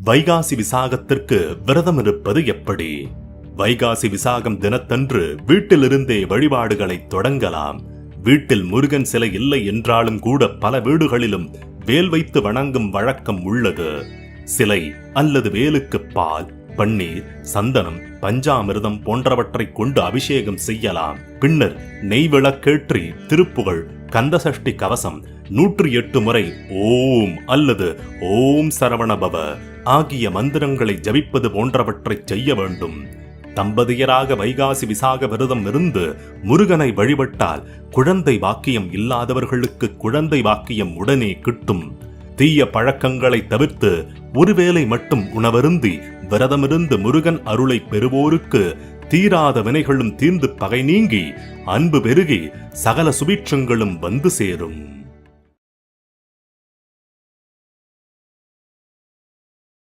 வைகாசி விசாகத்திற்கு விரதம் இருப்பது எப்படி? வைகாசி விசாகம் தினத்தன்று வீட்டிலிருந்தே வழிபாடுகளை தொடங்கலாம். வீட்டில் முருகன் சிலை இல்லை என்றாலும் கூட பல வீடுகளிலும் வேல் வைத்து வணங்கும் வழக்கம் உள்ளது. சிலை அல்லது வேலுக்கு பால், பன்னீர், சந்தனம், பஞ்சாமிர்தம் போன்றவற்றை கொண்டு அபிஷேகம் செய்யலாம். பின்னர் நெய் விளக்கேற்றி திருப்புகழ், கந்தசஷ்டி கவசம் 108 முறை ஓம் அல்லது ஓம் சரவணபவ ஆகிய மந்திரங்களை ஜபிப்பது போன்றவற்றை செய்ய வேண்டும். தம்பதியராக வைகாசி விசாக விரதம் இருந்து முருகனை வழிபட்டால் குழந்தை வாக்கியம் இல்லாதவர்களுக்கு குழந்தை வாக்கியம் உடனே கிட்டும். தீய பழக்கங்களை தவிர்த்து ஒருவேளை மட்டும் உணவருந்தி விரதமிருந்து முருகன் அருளை பெறுவோருக்கு தீராத வினைகளும் தீர்ந்து பகை நீங்கி அன்பு பெருகி சகல சுபீட்சங்களும் வந்து சேரும்.